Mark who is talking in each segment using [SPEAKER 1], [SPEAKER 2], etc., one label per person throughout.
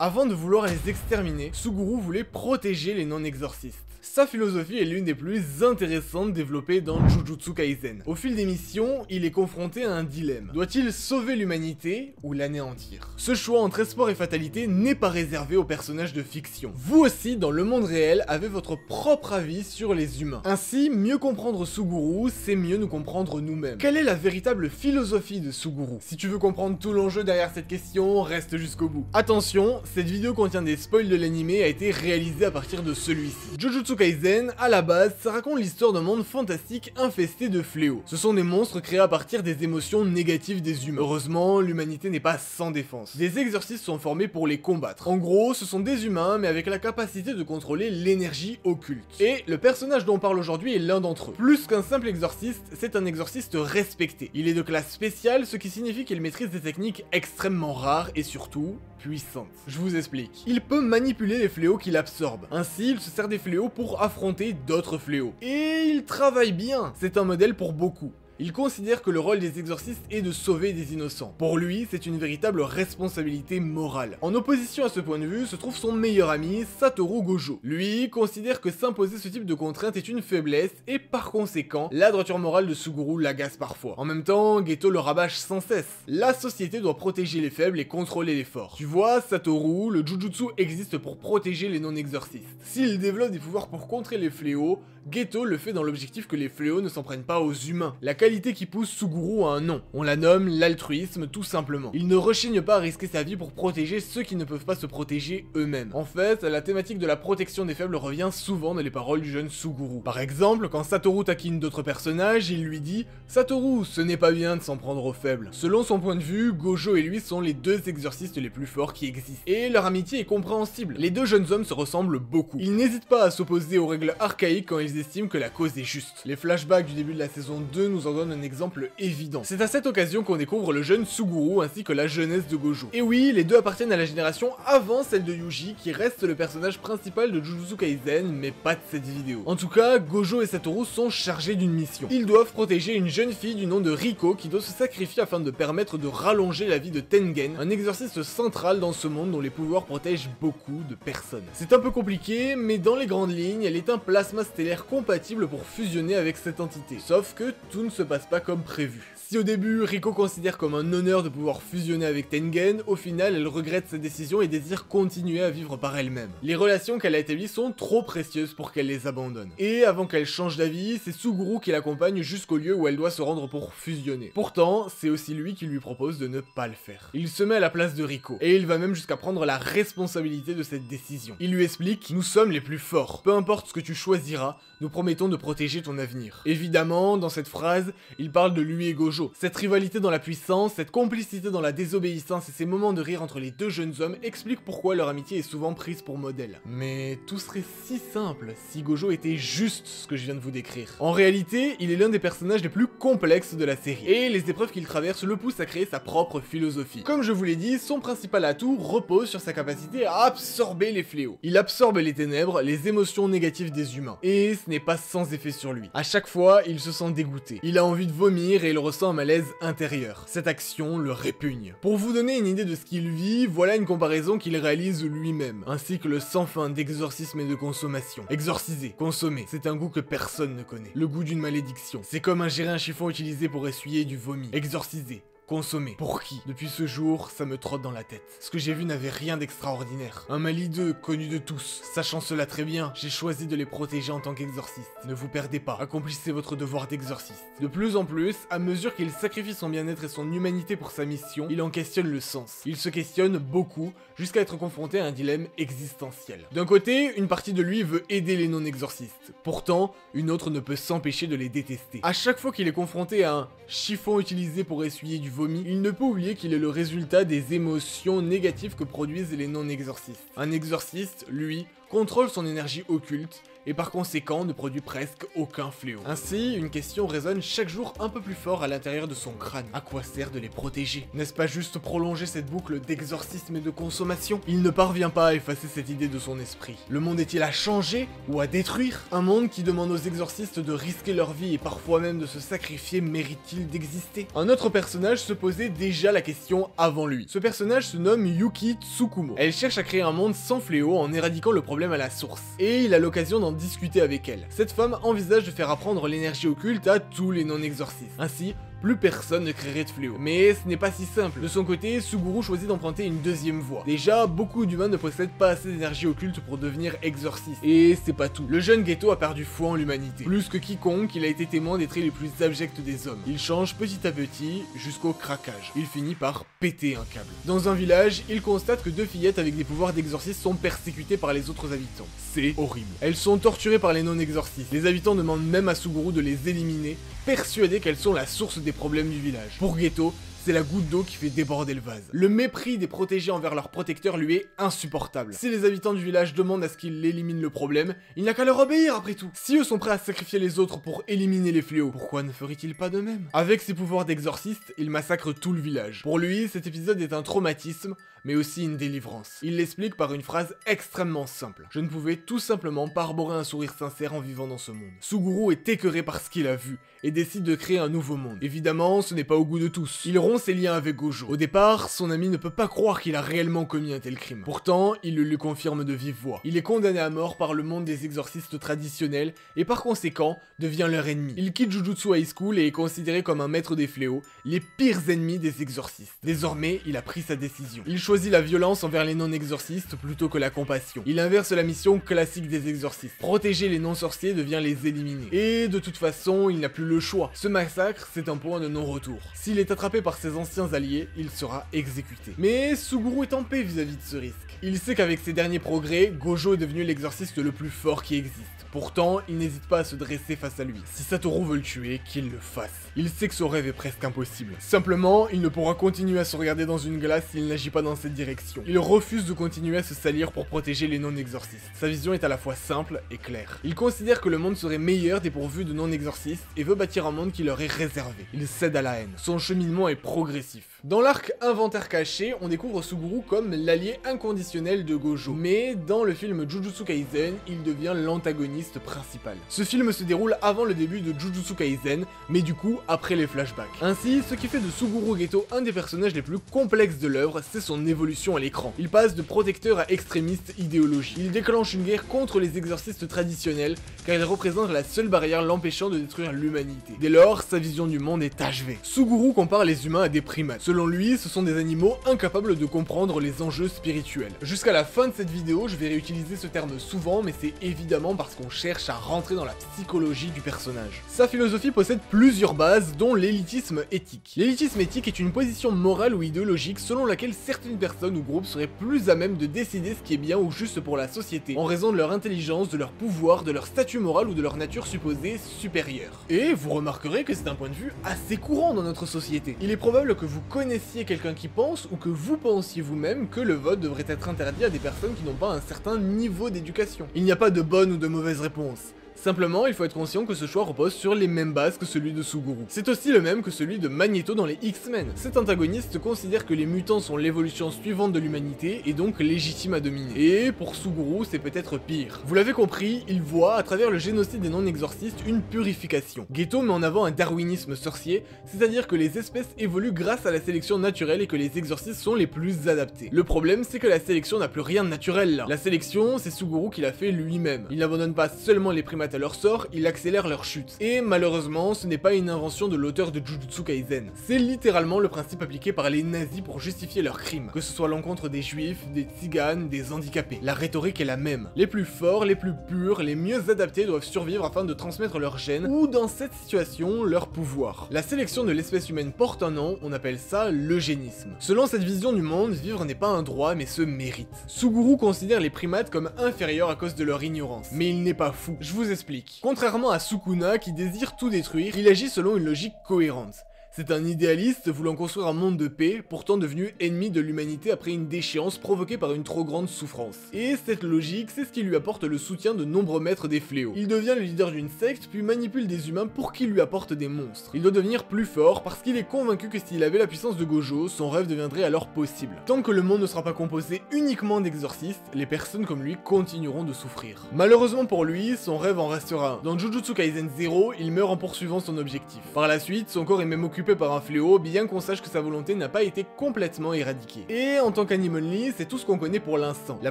[SPEAKER 1] Avant de vouloir les exterminer, Suguru voulait protéger les non-exorcistes. Sa philosophie est l'une des plus intéressantes développées dans Jujutsu Kaisen. Au fil des missions, il est confronté à un dilemme. Doit-il sauver l'humanité ou l'anéantir? Ce choix entre espoir et fatalité n'est pas réservé aux personnages de fiction. Vous aussi, dans le monde réel, avez votre propre avis sur les humains. Ainsi, mieux comprendre Suguru, c'est mieux nous comprendre nous-mêmes. Quelle est la véritable philosophie de Suguru? Si tu veux comprendre tout l'enjeu derrière cette question, reste jusqu'au bout. Attention, cette vidéo contient des spoils de l'anime et a été réalisée à partir de celui-ci. Jujutsu Kaisen, à la base, ça raconte l'histoire d'un monde fantastique infesté de fléaux. Ce sont des monstres créés à partir des émotions négatives des humains. Heureusement, l'humanité n'est pas sans défense. Des exorcistes sont formés pour les combattre. En gros, ce sont des humains, mais avec la capacité de contrôler l'énergie occulte. Et le personnage dont on parle aujourd'hui est l'un d'entre eux. Plus qu'un simple exorciste, c'est un exorciste respecté. Il est de classe spéciale, ce qui signifie qu'il maîtrise des techniques extrêmement rares et surtout puissantes. Je vous explique. Il peut manipuler les fléaux qu'il absorbe. Ainsi, il se sert des fléaux pour affronter d'autres fléaux. Et il travaille bien. C'est un modèle pour beaucoup. Il considère que le rôle des exorcistes est de sauver des innocents. Pour lui, c'est une véritable responsabilité morale. En opposition à ce point de vue se trouve son meilleur ami, Satoru Gojo. Lui considère que s'imposer ce type de contrainte est une faiblesse et par conséquent, la droiture morale de Suguru l'agace parfois. En même temps, Geto le rabâche sans cesse. La société doit protéger les faibles et contrôler les forts. Tu vois, Satoru, le Jujutsu existe pour protéger les non-exorcistes. S'il développe des pouvoirs pour contrer les fléaux, Geto le fait dans l'objectif que les fléaux ne s'en prennent pas aux humains. La qualité qui pousse Suguru à un nom. On la nomme l'altruisme tout simplement. Il ne rechigne pas à risquer sa vie pour protéger ceux qui ne peuvent pas se protéger eux-mêmes. En fait, la thématique de la protection des faibles revient souvent dans les paroles du jeune Suguru. Par exemple, quand Satoru taquine d'autres personnages, il lui dit « Satoru, ce n'est pas bien de s'en prendre aux faibles ». Selon son point de vue, Gojo et lui sont les deux exorcistes les plus forts qui existent. Et leur amitié est compréhensible. Les deux jeunes hommes se ressemblent beaucoup. Ils n'hésitent pas à s'opposer aux règles archaïques quand ils estiment que la cause est juste. Les flashbacks du début de la saison 2 nous en donnent un exemple évident. C'est à cette occasion qu'on découvre le jeune Suguru ainsi que la jeunesse de Gojo. Et oui, les deux appartiennent à la génération avant celle de Yuji, qui reste le personnage principal de Jujutsu Kaisen, mais pas de cette vidéo. En tout cas, Gojo et Satoru sont chargés d'une mission. Ils doivent protéger une jeune fille du nom de Riko qui doit se sacrifier afin de permettre de rallonger la vie de Tengen, un exorciste central dans ce monde dont les pouvoirs protègent beaucoup de personnes. C'est un peu compliqué, mais dans les grandes lignes, elle est un plasma stellaire compatible pour fusionner avec cette entité. Sauf que tout ne se passe pas comme prévu. Si au début, Riko considère comme un honneur de pouvoir fusionner avec Tengen, au final, elle regrette sa décision et désire continuer à vivre par elle-même. Les relations qu'elle a établies sont trop précieuses pour qu'elle les abandonne. Et avant qu'elle change d'avis, c'est Suguru qui l'accompagne jusqu'au lieu où elle doit se rendre pour fusionner. Pourtant, c'est aussi lui qui lui propose de ne pas le faire. Il se met à la place de Riko, et il va même jusqu'à prendre la responsabilité de cette décision. Il lui explique « Nous sommes les plus forts. Peu importe ce que tu choisiras, nous promettons de protéger ton avenir. » Évidemment, dans cette phrase, il parle de lui et Gojo. Cette rivalité dans la puissance, cette complicité dans la désobéissance et ces moments de rire entre les deux jeunes hommes expliquent pourquoi leur amitié est souvent prise pour modèle. Mais tout serait si simple si Gojo était juste ce que je viens de vous décrire. En réalité, il est l'un des personnages les plus complexes de la série, et les épreuves qu'il traverse le poussent à créer sa propre philosophie. Comme je vous l'ai dit, son principal atout repose sur sa capacité à absorber les fléaux. Il absorbe les ténèbres, les émotions négatives des humains, et ce n'est pas sans effet sur lui. À chaque fois, il se sent dégoûté. Il a envie de vomir et il ressent un malaise intérieur. Cette action le répugne. Pour vous donner une idée de ce qu'il vit, voilà une comparaison qu'il réalise lui-même, ainsi que le sans fin d'exorcisme et de consommation. Exorciser, consommer, c'est un goût que personne ne connaît. Le goût d'une malédiction. C'est comme ingérer un chiffon utilisé pour essuyer du vomi. Exorciser. Consommer. Pour qui? Depuis ce jour, ça me trotte dans la tête. Ce que j'ai vu n'avait rien d'extraordinaire. Un mal hideux, connu de tous. Sachant cela très bien, j'ai choisi de les protéger en tant qu'exorciste. Ne vous perdez pas, accomplissez votre devoir d'exorciste. De plus en plus, à mesure qu'il sacrifie son bien-être et son humanité pour sa mission, il en questionne le sens. Il se questionne beaucoup, jusqu'à être confronté à un dilemme existentiel. D'un côté, une partie de lui veut aider les non-exorcistes. Pourtant, une autre ne peut s'empêcher de les détester. À chaque fois qu'il est confronté à un chiffon utilisé pour essuyer du vomi, il ne peut oublier qu'il est le résultat des émotions négatives que produisent les non-exorcistes. Un exorciste, lui, contrôle son énergie occulte, et par conséquent ne produit presque aucun fléau. Ainsi, une question résonne chaque jour un peu plus fort à l'intérieur de son crâne. À quoi sert de les protéger? N'est-ce pas juste prolonger cette boucle d'exorcisme et de consommation? Il ne parvient pas à effacer cette idée de son esprit. Le monde est-il à changer ou à détruire? Un monde qui demande aux exorcistes de risquer leur vie et parfois même de se sacrifier mérite-t-il d'exister? Un autre personnage se posait déjà la question avant lui. Ce personnage se nomme Yuki Tsukumo. Elle cherche à créer un monde sans fléau en éradiquant le problème à la source. Et il a l'occasion d'en discuter avec elle. Cette femme envisage de faire apprendre l'énergie occulte à tous les non-exorcistes. Ainsi, plus personne ne créerait de fléau. Mais ce n'est pas si simple. De son côté, Suguru choisit d'emprunter une deuxième voie. Déjà, beaucoup d'humains ne possèdent pas assez d'énergie occulte pour devenir exorciste. Et c'est pas tout. Le jeune Geto a perdu foi en l'humanité. Plus que quiconque, il a été témoin des traits les plus abjects des hommes. Il change petit à petit jusqu'au craquage. Il finit par péter un câble. Dans un village, il constate que 2 fillettes avec des pouvoirs d'exorcisme sont persécutées par les autres habitants. C'est horrible. Elles sont torturées par les non-exorcistes. Les habitants demandent même à Suguru de les éliminer, persuadés qu'elles sont la source des problèmes du village. Pour Geto, c'est la goutte d'eau qui fait déborder le vase. Le mépris des protégés envers leur protecteur lui est insupportable. Si les habitants du village demandent à ce qu'il élimine le problème, il n'a qu'à leur obéir après tout. Si eux sont prêts à sacrifier les autres pour éliminer les fléaux, pourquoi ne ferait-il pas de même? Avec ses pouvoirs d'exorciste, il massacre tout le village. Pour lui, cet épisode est un traumatisme, mais aussi une délivrance. Il l'explique par une phrase extrêmement simple. Je ne pouvais tout simplement pas arborer un sourire sincère en vivant dans ce monde. Suguru est écœuré par ce qu'il a vu, et décide de créer un nouveau monde. Évidemment, ce n'est pas au goût de tous. Il rompt ses liens avec Gojo. Au départ, son ami ne peut pas croire qu'il a réellement commis un tel crime. Pourtant, il le lui confirme de vive voix. Il est condamné à mort par le monde des exorcistes traditionnels, et par conséquent, devient leur ennemi. Il quitte Jujutsu High School et est considéré comme un maître des fléaux, les pires ennemis des exorcistes. Désormais, il a pris sa décision. Il choisit la violence envers les non-exorcistes plutôt que la compassion. Il inverse la mission classique des exorcistes. Protéger les non-sorciers devient les éliminer. Et de toute façon, il n'a plus le choix. Ce massacre, c'est un point de non-retour. S'il est attrapé par ses anciens alliés, il sera exécuté. Mais Suguru est en paix vis-à-vis de ce risque. Il sait qu'avec ses derniers progrès, Gojo est devenu l'exorciste le plus fort qui existe. Pourtant, il n'hésite pas à se dresser face à lui. Si Satoru veut le tuer, qu'il le fasse. Il sait que son rêve est presque impossible. Simplement, il ne pourra continuer à se regarder dans une glace s'il n'agit pas dans cette direction. Il refuse de continuer à se salir pour protéger les non-exorcistes. Sa vision est à la fois simple et claire. Il considère que le monde serait meilleur dépourvu de non-exorcistes et veut bâtir un monde qui leur est réservé. Il cède à la haine. Son cheminement est progressif. Dans l'arc Inventaire caché, on découvre Suguru comme l'allié inconditionnel de Gojo. Mais dans le film Jujutsu Kaisen, il devient l'antagoniste principal. Ce film se déroule avant le début de Jujutsu Kaisen, mais du coup après les flashbacks. Ainsi, ce qui fait de Suguru Geto un des personnages les plus complexes de l'œuvre, c'est son évolution à l'écran. Il passe de protecteur à extrémiste idéologie. Il déclenche une guerre contre les exorcistes traditionnels, car il représente la seule barrière l'empêchant de détruire l'humanité. Dès lors, sa vision du monde est achevée. Suguru compare les humains à des primates. Selon lui, ce sont des animaux incapables de comprendre les enjeux spirituels. Jusqu'à la fin de cette vidéo, je vais réutiliser ce terme souvent, mais c'est évidemment parce qu'on cherche à rentrer dans la psychologie du personnage. Sa philosophie possède plusieurs bases, dont l'élitisme éthique. L'élitisme éthique est une position morale ou idéologique selon laquelle certaines personnes ou groupes seraient plus à même de décider ce qui est bien ou juste pour la société, en raison de leur intelligence, de leur pouvoir, de leur statut moral ou de leur nature supposée supérieure. Et vous remarquerez que c'est un point de vue assez courant dans notre société. Il est probable que vous connaissiez quelqu'un qui pense, ou que vous pensiez vous-même que le vote devrait être interdit à des personnes qui n'ont pas un certain niveau d'éducation. Il n'y a pas de bonne ou de mauvaise réponse. Simplement, il faut être conscient que ce choix repose sur les mêmes bases que celui de Suguru. C'est aussi le même que celui de Magneto dans les X-Men. Cet antagoniste considère que les mutants sont l'évolution suivante de l'humanité et donc légitime à dominer. Et pour Suguru, c'est peut-être pire. Vous l'avez compris, il voit, à travers le génocide des non-exorcistes, une purification. Geto met en avant un darwinisme sorcier, c'est-à-dire que les espèces évoluent grâce à la sélection naturelle et que les exorcistes sont les plus adaptés. Le problème, c'est que la sélection n'a plus rien de naturel là. La sélection, c'est Suguru qui l'a fait lui-même. Il n'abandonne pas seulement les primates à leur sort, il accélère leur chute. Et malheureusement, ce n'est pas une invention de l'auteur de Jujutsu Kaisen. C'est littéralement le principe appliqué par les nazis pour justifier leurs crimes, que ce soit à l'encontre des juifs, des tziganes, des handicapés. La rhétorique est la même. Les plus forts, les plus purs, les mieux adaptés doivent survivre afin de transmettre leur gènes, ou dans cette situation, leur pouvoir. La sélection de l'espèce humaine porte un nom, on appelle ça l'eugénisme. Selon cette vision du monde, vivre n'est pas un droit mais se mérite. Suguru considère les primates comme inférieurs à cause de leur ignorance. Mais il n'est pas fou. Je vous explique. Contrairement à Sukuna qui désire tout détruire, il agit selon une logique cohérente. C'est un idéaliste voulant construire un monde de paix, pourtant devenu ennemi de l'humanité après une déchéance provoquée par une trop grande souffrance. Et cette logique, c'est ce qui lui apporte le soutien de nombreux maîtres des fléaux. Il devient le leader d'une secte, puis manipule des humains pour qu'ils lui apportent des monstres. Il doit devenir plus fort parce qu'il est convaincu que s'il avait la puissance de Gojo, son rêve deviendrait alors possible. Tant que le monde ne sera pas composé uniquement d'exorcistes, les personnes comme lui continueront de souffrir. Malheureusement pour lui, son rêve en restera un. Dans Jujutsu Kaisen 0, il meurt en poursuivant son objectif. Par la suite, son corps est même occupé par un fléau, bien qu'on sache que sa volonté n'a pas été complètement éradiquée. Et en tant qu'anime only, c'est tout ce qu'on connaît pour l'instant. La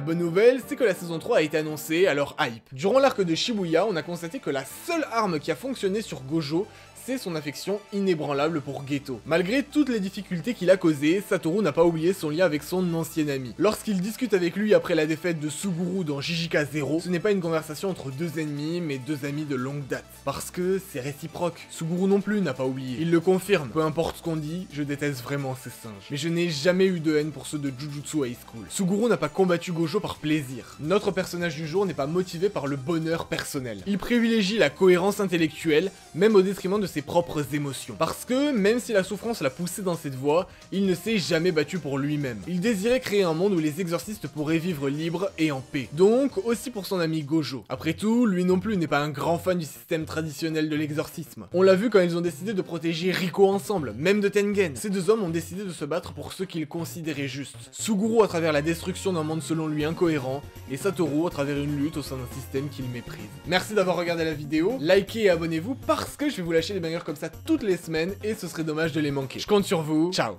[SPEAKER 1] bonne nouvelle, c'est que la saison 3 a été annoncée, alors hype. Durant l'arc de Shibuya, on a constaté que la seule arme qui a fonctionné sur Gojo, c'est son affection inébranlable pour Geto. Malgré toutes les difficultés qu'il a causées, Satoru n'a pas oublié son lien avec son ancien ami. Lorsqu'il discute avec lui après la défaite de Suguru dans JJK 0, ce n'est pas une conversation entre deux ennemis, mais deux amis de longue date. Parce que c'est réciproque. Suguru non plus n'a pas oublié. Il le confirme. Peu importe ce qu'on dit, je déteste vraiment ces singes. Mais je n'ai jamais eu de haine pour ceux de Jujutsu High School. Suguru n'a pas combattu Gojo par plaisir. Notre personnage du jour n'est pas motivé par le bonheur personnel. Il privilégie la cohérence intellectuelle, même au détriment de ses propres émotions. Parce que, même si la souffrance l'a poussé dans cette voie, il ne s'est jamais battu pour lui-même. Il désirait créer un monde où les exorcistes pourraient vivre libres et en paix. Donc, aussi pour son ami Gojo. Après tout, lui non plus n'est pas un grand fan du système traditionnel de l'exorcisme. On l'a vu quand ils ont décidé de protéger Riko ensemble, même de Tengen. Ces deux hommes ont décidé de se battre pour ceux qu'ils considéraient justes. Suguru à travers la destruction d'un monde selon lui incohérent, et Satoru à travers une lutte au sein d'un système qu'il méprise. Merci d'avoir regardé la vidéo, likez et abonnez-vous parce que je vais vous lâcher des bangers comme ça toutes les semaines et ce serait dommage de les manquer. Je compte sur vous, ciao.